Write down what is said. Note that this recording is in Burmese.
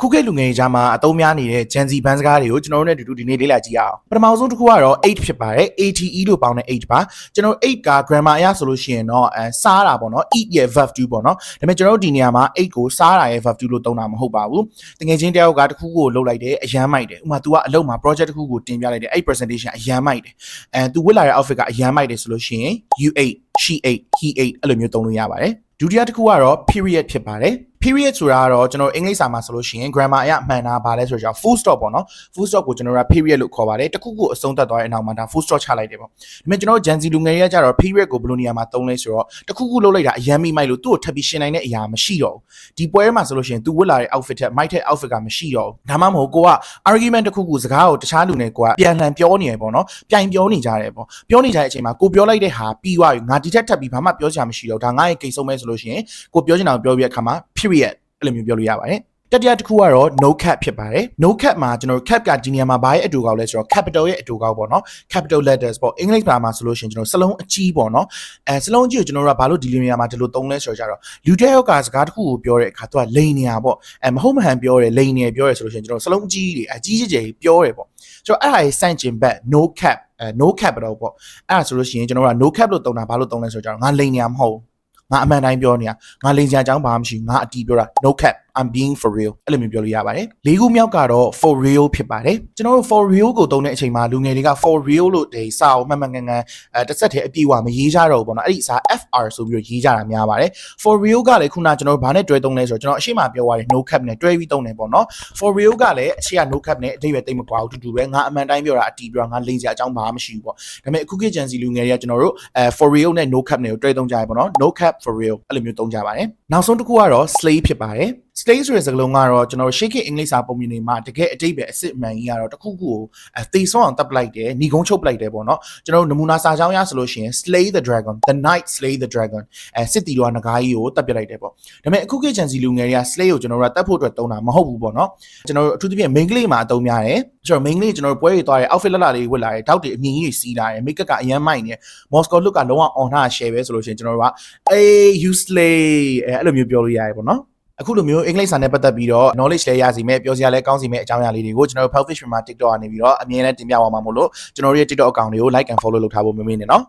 အခုခေတ်လူငယ်ကြားမှာအသုံးများနေတဲ့ Gen Z ဘန်းစကားတွေကိုကျွန်တော်တို့နဲ့အတူတူဒီနေ့လေ့လာကြည့်ရအောင်ပထမဆုံးတစ်ခုကတော့ 8 ဖြစ်ပါတယ် ATE လို့ပေါင်းတဲ့ 8 ပါကျွန်တော်8က grammar အရဆိုလို့ရှိရင်တော့စားတာပေါ့နော် eat ရဲ့ verb to ပေါ့နော်ဒါပေမဲ့ကျွန်တော်တို့ဒီနေရာမှာ8ကိုစားတာရဲ့ verb to လို့သုံးတာမဟုတ်ပါဘူးတကယ်ချင်းတယောက်ကတစ်ခုကိုလုပ်လိုက်တယ်အရန်မိုက်တယ်ဥပမာ तू ကအလုပ်မှာ project တစ်ခုကိုတင်ပြလိုက်တယ်အဲ့ presentation အရန်မိုက်တယ်သူဝတ်လာတဲ့ outfit ကအရန်မိုက်တယ်ဆိုလို့ရှိရင် you ate she ate he ate အဲ့လိုမျိုးသုံးလို့ရပါတယ်ဒုတိယတစ်ခုကတော့ period ဖြစ်ပါတယ် period ဆိုတာကတော့ကျွန်တော်အင်္ဂလိပ်စာမှာဆိုလို့ရှိရင် grammar အရမှန်တာပါလဲဆိုတော့ full stop ပေါ့နော် full stop ကိုကျွန်တော်က period လို့ခေါ်ပါတယ်တခုခုအဆုံးသတ်သွားတဲ့အနောက်မှာဒါ full stop ချလိုက်တယ်ပေါ့ဒါပေမဲ့ကျွန်တော် Gen Z လူငယ်တွေကကြတော့ period ကိုဘယ်လိုနေရာမှာသုံးလဲဆိုတော့တခုခုလုပ်လိုက်တာအရန်မိမိုက်လို့သူ့ကိုထပ်ပြီးရှင်းနိုင်တဲ့အရာမရှိတော့ဘူးဒီပွဲမှာဆိုလို့ရှိရင် तू ဝတ်လာတဲ့ outfit ထက် မိုက်တဲ့ outfit ကမရှိတော့ဘူးဒါမှမဟုတ်ကိုက argument တခုခုစကားကိုတခြားလူနဲ့ကိုကပြန်လှန်ပြောနေရပေါ့နော်ပြိုင်ပြောနေကြတယ်ပေါ့ပြောနေကြတဲ့အချိန်မှာကိုပြောလိုက်တဲ့ဟာပြီးသွားပြီငါဒီထက်ထပ်ပြီးဘာမှပြောစရာမရှိတော့ဒါငါ့ရဲ့ကိစ္စဆုံးပဲဆိုလို့ရှိရင်ကိုပြောချင်တာကိုပြောပြတဲ့အခါမှာ period အဲ့လိုမျိုးပြောလို့ရပါတယ်တတိယတစ်ခုကတော့ no cap ဖြစ်ပါတယ် no cap မှာကျွန်တော် cap ကဒီနေရာမှာဘာရဲ့အတူကောက်လဲဆိုတော့ capital ရဲ့အတူကောက်ပေါ့နော် capital letters ပေါ့အင်္ဂလိပ်ဘာမှာဆိုလို့ရှိရင်ကျွန်တော်စလုံးအကြီးပေါ့နော်စလုံးအကြီးကိုကျွန်တော်တို့ကဘာလို့ဒီနေရာမှာဒီလိုသုံးလဲဆိုတော့ကြတော့လူတစ်ယောက်ကစကားတစ်ခုကိုပြောတဲ့အခါသူကလိန်နေရပေါ့မဟုတ်မဟန်ပြောတယ်လိန်နေပြောတယ်ဆိုလို့ရှိရင်ကျွန်တော်စလုံးအကြီးတွေအကြီးကြီးကြီးပြောတယ်ပေါ့ဆိုတော့အဲ့ဒါရဲ့ စန့်ကျင်ဘက် no cap no capital ပေါ့အဲ့ဒါဆိုလို့ရှိရင်ကျွန်တော်က no cap လို့သုံးတာဘာလို့သုံးလဲဆိုတော့ငါလိန်နေရမဟုတ်ငါအမှန်တိုင်းပြောနေတာငါလိန်စရာအကြောင်းဘာမှမရှိငါအတီးပြောတာ no cap I'm being for real အဲ့လိုမျိုးပြောလို့ရပါတယ်လေးခုမြောက်ကတော့ for real ဖြစ်ပါတယ်ကျွန်တော်တို့ for real ကိုသုံးတဲ့အချိန်မှာလူငယ်တွေက for real လို့ဒီစာအုပ်မှန်မှန်ကန်ကန်တစ်ဆက်တည်းအပြည့်အဝမရေးကြတော့ဘူးပေါ့နော်အဲ့ဒီစာ FR ဆိုပြီးတော့ရေးကြတာများပါတယ် for real ကလည်းခုနကျွန်တော်တို့ဘာနဲ့တွဲသုံးလဲဆိုတော့ကျွန်တော်အရှိမပြောရတဲ့ no cap နဲ့တွဲပြီးသုံးတယ်ပေါ့နော် for real ကလည်းအရှိက no cap နဲ့အဓိပ္ပာယ်သိမ့်မကွာဘူးတူတူပဲငါအမှန်တိုင်းပြောတာအတီးပြောတာငါလိန်စရာအကြောင်းဘာမှမရှိဘူးပေါ့ဒါပေမဲ့အခုခေတ် Gen Z လူငယ်တွေကကျွန်တော်တို့for real နဲ့ no cap နဲ့ကိုတွဲသုံးကြရပေါ့နော် no cap for real အဲ့လိုမျိုးသုံးကြပါတယ်နောက်ဆုံးတစ်ခုကတော့ slay ဖြစ်ပါတယ် slay ဆိုတဲ့စကားလုံးကတော့ကျွန်တော် shake it အင်္ဂလိပ်စာပုံမြင်နေမှာတကယ်အတိတ်ပဲအစစ်အမှန်ကြီးကတော့တခုခုကိုသေဆုံးအောင်တပ်ပလိုက်တယ်ညီကုန်းချုပ်ပလိုက်တယ်ပေါ့နော်ကျွန်တော်နမူနာစာကြောင်းရဆိုလို့ရှိရင် slay the dragon the night slay the dragon စစ်တီတော်ငကားကြီးကိုတပ်ပြလိုက်တယ်ပေါ့ဒါပေမဲ့အခုခေတ် Gen Z လူငယ်တွေက slay ကိုကျွန်တော်တို့ကတပ်ဖို့အတွက်သုံးတာမဟုတ်ဘူးပေါ့နော်ကျွန်တော်တို့အထူးသဖြင့် main ကလေးမှာအသုံးများတယ်ကျွန်တော် main ကလေးကျွန်တော်တို့ပွဲတွေသွားတယ် outfit လက်လာလေးဝတ်လာတယ်တောက်တွေအမြင်ကြီးတွေစီးလာတယ် make up ကအရန်မိုက်နေ Moscow look ကလုံးဝ on ထား share ပဲဆိုလို့ရှိရင်ကျွန်တော်တို့က you slay အဲ့လိုမျိုးပြောလို့ရတယ်ပေါ့နော်အခုလိုမျိုးအင်္ဂလိပ်စာနဲ့ပတ်သက်ပြီးတော့ knowledge လည်းရစီမဲ့ပြောစရာလည်းကောင်းစီမဲ့အကြောင်းအရာလေးတွေကိုကျွန်တော်တို့ Pelfish မြန်မာ TikTok ကနေပြီးတော့အမြဲတမ်းတင်ပြသွားမှာမို့လို့ကျွန်တော်တို့ရဲ့ TikTok account တွေကို like and follow လုပ်ထားဖို့မမေ့နဲ့နော်